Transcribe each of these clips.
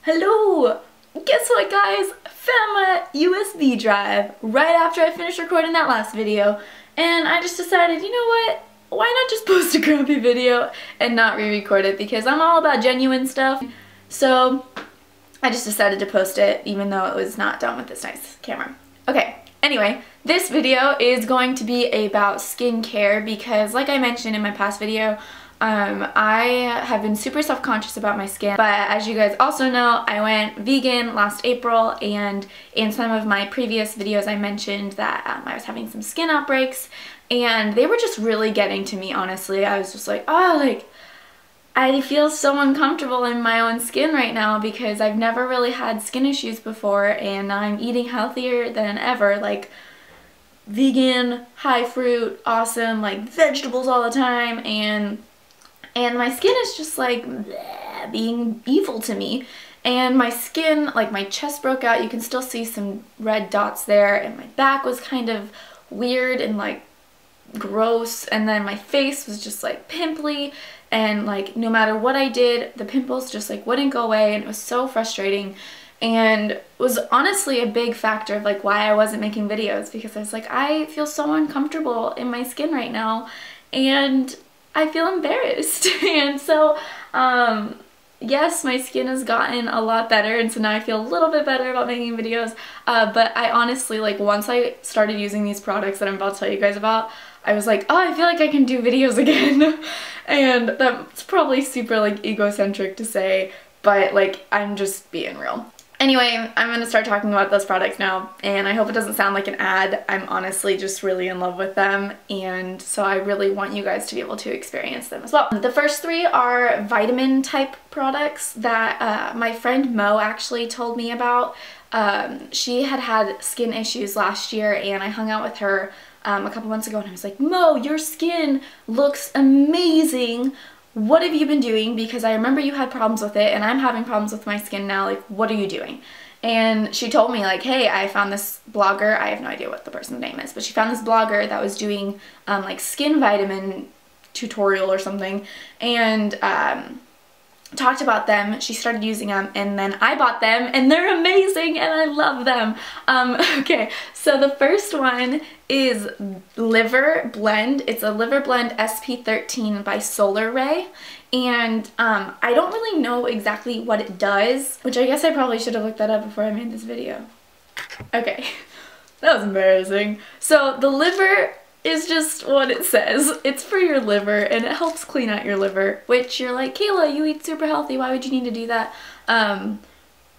Hello! Guess what, guys? Found my USB drive right after I finished recording that last video, and I just decided, you know what? Why not just post a crappy video and not re-record it, because I'm all about genuine stuff. So I just decided to post it even though it was not done with this nice camera. Okay, anyway, this video is going to be about skincare because, like I mentioned in my past video, I have been super self-conscious about my skin, but as you guys also know, I went vegan last April, and in some of my previous videos I mentioned that I was having some skin outbreaks, and they were just really getting to me, honestly. I was just like, oh, like, I feel so uncomfortable in my own skin right now because I've never really had skin issues before, and I'm eating healthier than ever, like vegan, high fruit, awesome, like vegetables all the time, and my skin is just like bleh, being evil to me. And my skin, like my chest broke out, you can still see some red dots there, and my back was kind of weird and like gross, and then my face was just like pimply, and like no matter what I did, the pimples just like wouldn't go away, and it was so frustrating. And it was honestly a big factor of like why I wasn't making videos, because I was like, I feel so uncomfortable in my skin right now and I feel embarrassed. And so yes, my skin has gotten a lot better, and so now I feel a little bit better about making videos, but I honestly, like, once I started using these products that I'm about to tell you guys about, I was like, oh, I feel like I can do videos again. And that's probably super like egocentric to say, but like I'm just being real. Anyway, I'm going to start talking about those products now, and I hope it doesn't sound like an ad. I'm honestly just really in love with them, and so I really want you guys to be able to experience them as well. The first three are vitamin type products that my friend Mo actually told me about. She had skin issues last year, and I hung out with her a couple months ago, and I was like, Mo, your skin looks amazing. What have you been doing? Because I remember you had problems with it, and I'm having problems with my skin now. Like, what are you doing? And she told me, like, hey, I found this blogger. I have no idea what the person's name is, but she found this blogger that was doing like skin vitamin tutorial or something, and talked about them. She started using them, and then I bought them, and they're amazing, and I love them. Okay, so the first one is Liver Blend. It's a Liver Blend SP13 by SolarRay, and I don't really know exactly what it does, which I guess I probably should have looked that up before I made this video. Okay, that was embarrassing. So the liver is just what it says. It's for your liver, and it helps clean out your liver, which you're like, Kayla, you eat super healthy, why would you need to do that?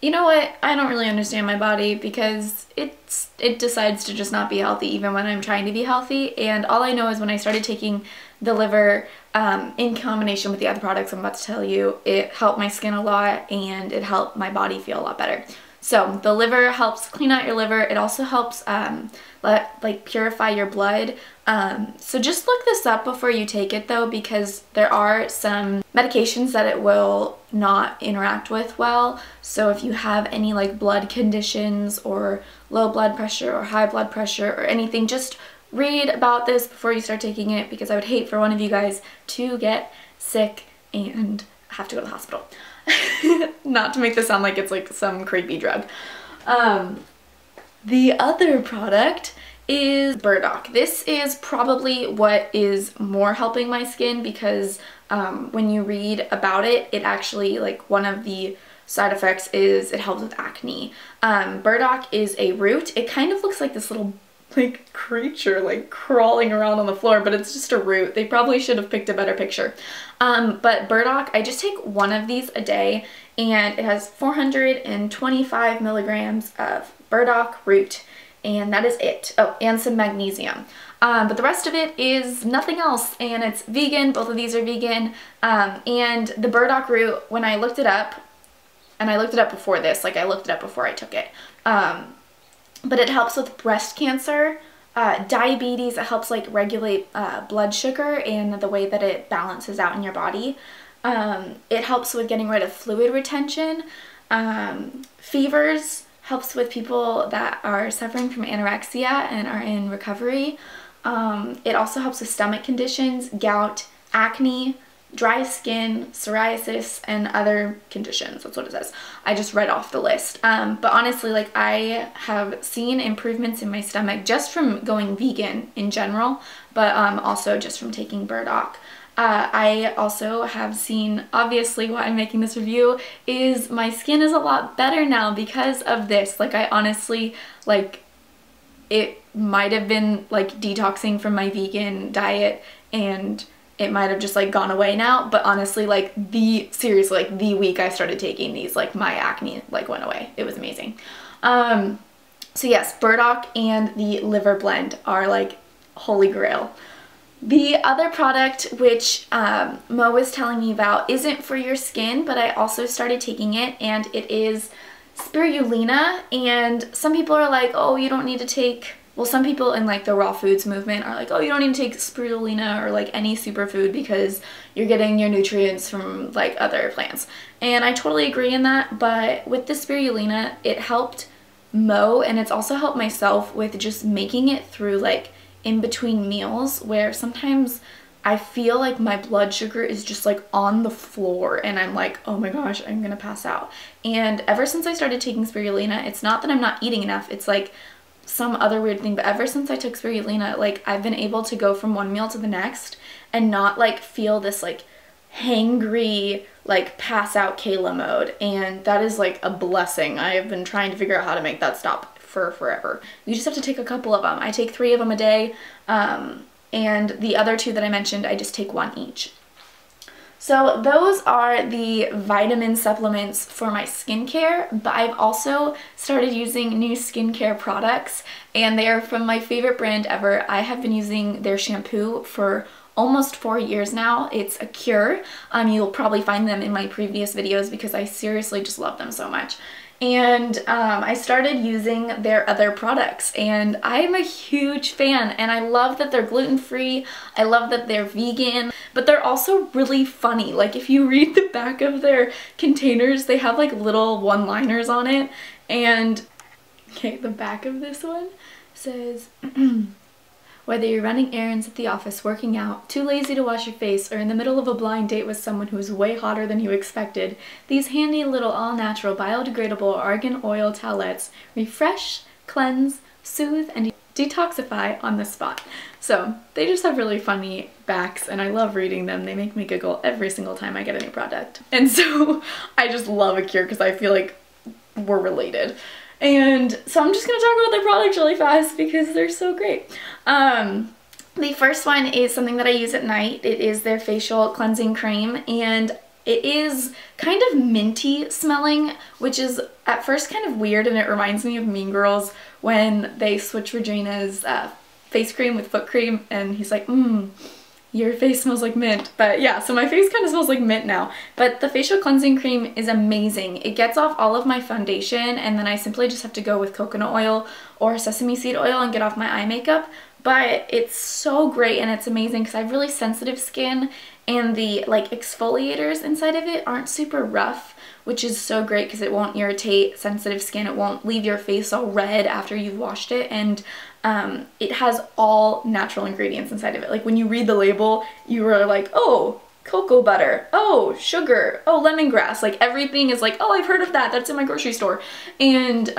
You know what? I don't really understand my body, because it decides to just not be healthy even when I'm trying to be healthy, and all I know is when I started taking the liver in combination with the other products I'm about to tell you, it helped my skin a lot, and it helped my body feel a lot better. So the liver helps clean out your liver. It also helps like purify your blood. So just look this up before you take it though, because there are some medications that it will not interact with well. So if you have any like blood conditions or low blood pressure or high blood pressure or anything, just read about this before you start taking it, because I would hate for one of you guys to get sick and have to go to the hospital. Not to make this sound like it's like some creepy drug. The other product is Burdock. This is probably what is more helping my skin, because when you read about it, it actually, like, one of the side effects is it helps with acne. Burdock is a root. It kind of looks like this little like creature like crawling around on the floor, but it's just a root. They probably should have picked a better picture. But Burdock, I just take one of these a day, and it has 425 milligrams of Burdock root, and that is it. Oh, and some magnesium. But the rest of it is nothing else, and it's vegan. Both of these are vegan. And the Burdock root, when I looked it up, and I looked it up before this, like I looked it up before I took it, but it helps with breast cancer, diabetes. It helps like regulate blood sugar and the way that it balances out in your body. It helps with getting rid of fluid retention, fevers, helps with people that are suffering from anorexia and are in recovery. It also helps with stomach conditions, gout, acne, dry skin, psoriasis, and other conditions. That's what it says. I just read off the list. But honestly, like, I have seen improvements in my stomach just from going vegan in general, but also just from taking Burdock. I also have seen, obviously why I'm making this review, is my skin is a lot better now because of this. Like, I honestly, like, it might have been like detoxing from my vegan diet and it might have just like gone away now, but honestly, like, seriously, like, the week I started taking these, like, my acne like went away. It was amazing. So yes, Burdock and the liver blend are like holy grail. The other product, which Mo was telling me about, isn't for your skin, but I also started taking it, and it is spirulina. And some people are like, oh, you don't need to take, well, some people in like the raw foods movement are like, oh, you don't need to take spirulina or like any superfood because you're getting your nutrients from like other plants. And I totally agree in that, but with the spirulina, it helped Mo, and it's also helped myself with just making it through like in between meals, where sometimes I feel like my blood sugar is just like on the floor and I'm like, oh my gosh, I'm gonna pass out. And ever since I started taking spirulina, it's not that I'm not eating enough, it's like some other weird thing, but ever since I took spirulina, like, I've been able to go from one meal to the next and not like feel this like hangry, like, pass out Kayla mode, and that is like a blessing. I have been trying to figure out how to make that stop for forever. You just have to take a couple of them. I take 3 of them a day, and the other 2 that I mentioned, I just take 1 each. So those are the vitamin supplements for my skincare, but I've also started using new skincare products, and they are from my favorite brand ever. I have been using their shampoo for almost 4 years now. It's Acure. You'll probably find them in my previous videos because I seriously just love them so much. And I started using their other products, and I'm a huge fan, and I love that they're gluten-free. I love that they're vegan, but they're also really funny. Like, if you read the back of their containers, they have like little one-liners on it. And okay, the back of this one says whether you're running errands at the office, working out, too lazy to wash your face, or in the middle of a blind date with someone who is way hotter than you expected, these handy little all-natural biodegradable argan oil towelettes refresh, cleanse, soothe, and detoxify on the spot. So they just have really funny backs, and I love reading them. They make me giggle every single time I get a new product. And so I just love Acure because I feel like we're related. And so I'm just going to talk about their products really fast because they're so great. The first one is something that I use at night. It is their facial cleansing cream, and it is kind of minty smelling, which is at first kind of weird, and it reminds me of Mean Girls when they switch Regina's face cream with foot cream, and he's like, your face smells like mint. But yeah, so my face kind of smells like mint now. But the facial cleansing cream is amazing. It gets off all of my foundation, and then I simply just have to go with coconut oil or sesame seed oil and get off my eye makeup. But it's so great, and it's amazing because I have really sensitive skin, and the like exfoliators inside of it aren't super rough, which is so great because it won't irritate sensitive skin. It won't leave your face all red after you've washed it, and it has all natural ingredients inside of it. Like, when you read the label, you are like, oh, cocoa butter, oh, sugar, oh, lemongrass. Like, everything is like, oh, I've heard of that. That's in my grocery store. And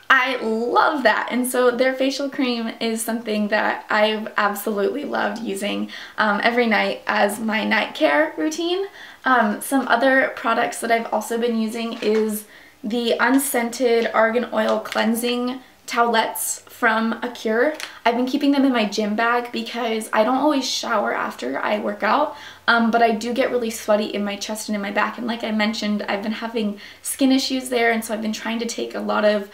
I love that. And so their facial cream is something that I've absolutely loved using every night as my night care routine. Some other products that I've also been using is the Unscented Argan Oil Cleansing Towelettes from Acure. I've been keeping them in my gym bag because I don't always shower after I work out, but I do get really sweaty in my chest and in my back, and like I mentioned, I've been having skin issues there, and so I've been trying to take a lot of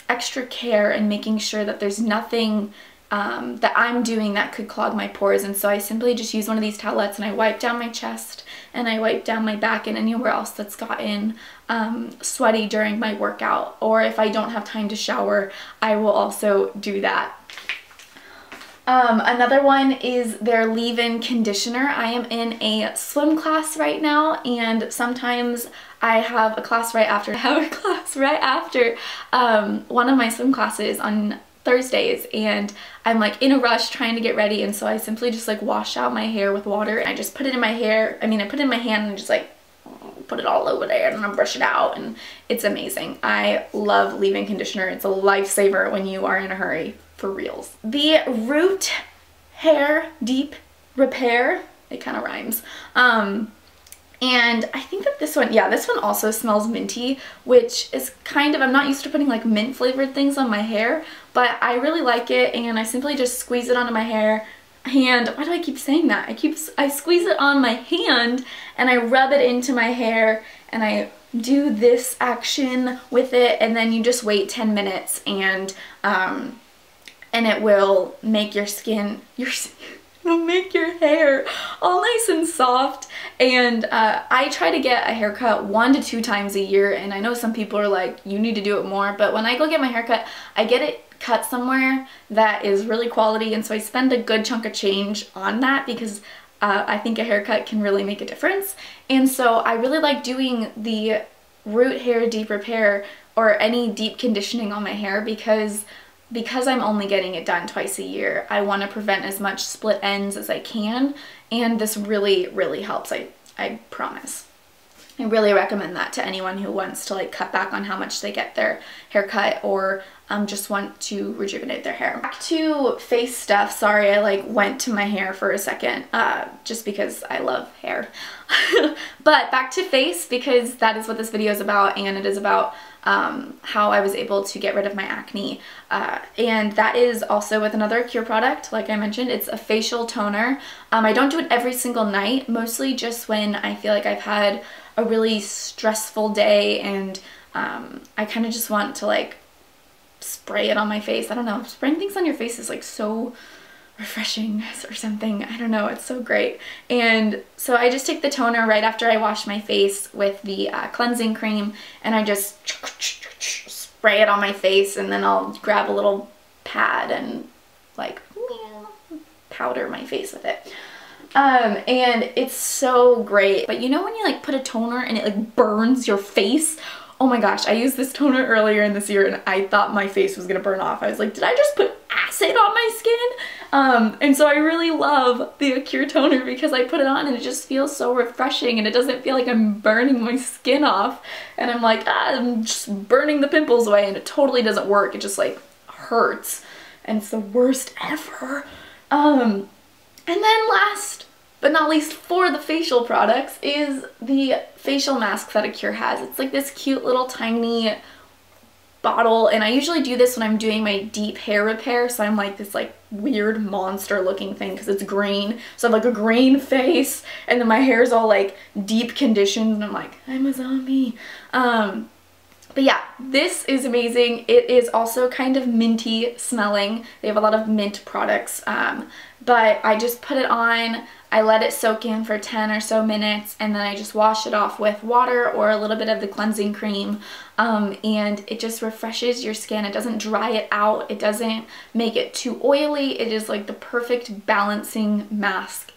extra care and making sure that there's nothing that I'm doing that could clog my pores. And so I simply just use one of these towelettes and I wipe down my chest and I wipe down my back and anywhere else that's gotten sweaty during my workout. Or if I don't have time to shower, I will also do that. Another one is their leave-in conditioner. I am in a swim class right now, and sometimes I have a class right after. One of my swim classes on Thursdays and I'm like in a rush trying to get ready, and so I simply just like wash out my hair with water and I just put it in my hair. I put it in my hand and just like put it all over there and then brush it out, and it's amazing. I love leave-in conditioner. It's a lifesaver when you are in a hurry, for reals. The Root Hair Deep Repair, it kind of rhymes. And I think that this one, yeah, this one also smells minty, which is kind of, I'm not used to putting like mint flavored things on my hair, but I really like it, and I simply just squeeze it onto my hair. Hand, why do I keep saying that? I squeeze it on my hand and I rub it into my hair and I do this action with it, and then you just wait 10 minutes and it will make your skin, it'll make your hair all nice and soft. And I try to get a haircut 1 to 2 times a year, and I know some people are like, you need to do it more, but when I go get my haircut, I get it cut somewhere that is really quality, and so I spend a good chunk of change on that because I think a haircut can really make a difference. And so I really like doing the Root Hair Deep Repair or any deep conditioning on my hair because I'm only getting it done twice a year. I want to prevent as much split ends as I can, and this really, really helps, I promise. I really recommend that to anyone who wants to like cut back on how much they get their haircut or just want to rejuvenate their hair. Back to face stuff. Sorry, I like went to my hair for a second just because I love hair. But back to face, because that is what this video is about, and it is about how I was able to get rid of my acne. And that is also with another Acure product, like I mentioned. It's a facial toner. I don't do it every single night, mostly just when I feel like I've had a really stressful day and I kind of just want to like spray it on my face. I don't know, spraying things on your face is like so refreshing or something. I don't know, it's so great. And so I just take the toner right after I wash my face with the cleansing cream, and I just spray it on my face, and then I'll grab a little pad and like powder my face with it. And it's so great. But you know when you like put a toner and it like burns your face? Oh my gosh, I used this toner earlier in this year and I thought my face was gonna burn off. I was like, did I just put acid on my skin? And so I really love the Acure toner because I put it on and it just feels so refreshing, and it doesn't feel like I'm burning my skin off and I'm like, I'm just burning the pimples away, and it totally doesn't work. It just like hurts and it's the worst ever. And then last but not least for the facial products is the facial mask that Acure has. It's like this cute little tiny bottle, and I usually do this when I'm doing my deep hair repair, so I'm like this like weird monster looking thing because it's green. So I have like a green face, and then my hair is all like deep conditioned, and I'm like, I'm a zombie. But yeah, this is amazing. It is also kind of minty smelling. They have a lot of mint products, but I just put it on, I let it soak in for 10 or so minutes, and then I just wash it off with water or a little bit of the cleansing cream, and it just refreshes your skin. It doesn't dry it out. It doesn't make it too oily. It is like the perfect balancing mask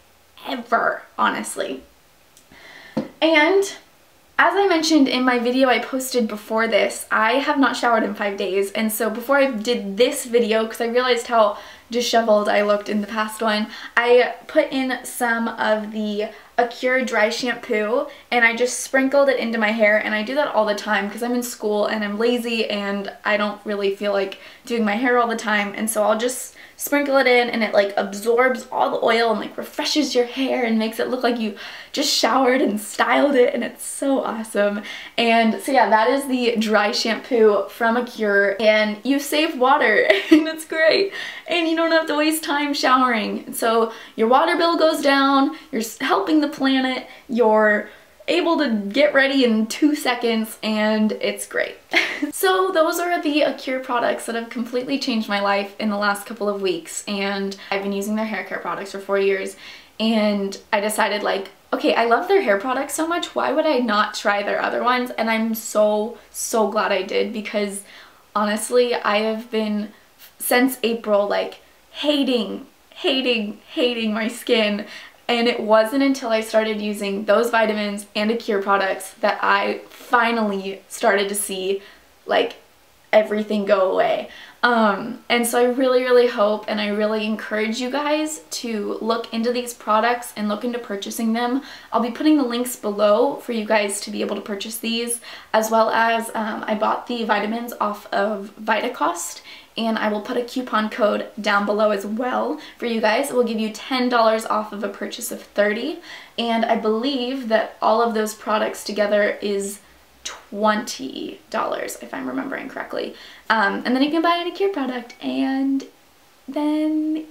ever, honestly. And as I mentioned in my video I posted before this, I have not showered in 5 days, and so before I did this video, because I realized how disheveled I looked in the past one, I put in some of the Acure dry shampoo and I just sprinkled it into my hair, and I do that all the time because I'm in school and I'm lazy and I don't really feel like doing my hair all the time, and so I'll just sprinkle it in and it like absorbs all the oil and like refreshes your hair and makes it look like you just showered and styled it, and it's so awesome. And so yeah, that is the dry shampoo from Acure, and you save water and it's great, and you don't have to waste time showering. So your water bill goes down, you're helping the planet, you're able to get ready in 2 seconds, and it's great. So those are the Acure products that have completely changed my life in the last couple of weeks, and I've been using their hair care products for 4 years, and I decided like, okay, I love their hair products so much, why would I not try their other ones? And I'm so glad I did, because honestly I have been since April like hating my skin. And it wasn't until I started using those vitamins and Acure products that I finally started to see like everything go away. And so I really hope and I really encourage you guys to look into these products and look into purchasing them. I'll be putting the links below for you guys to be able to purchase these, as well as I bought the vitamins off of Vitacost, and I will put a coupon code down below as well for you guys. It will give you $10 off of a purchase of $30, and I believe that all of those products together is $20 if I'm remembering correctly. And then you can buy an Acure product, and then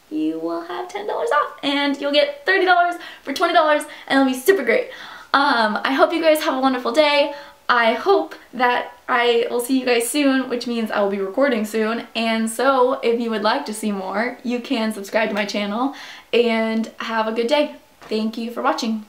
you will have $10 off, and you'll get $30 for $20, and it'll be super great. I hope you guys have a wonderful day. I hope that I will see you guys soon, which means I will be recording soon, and so if you would like to see more, you can subscribe to my channel, and have a good day. Thank you for watching.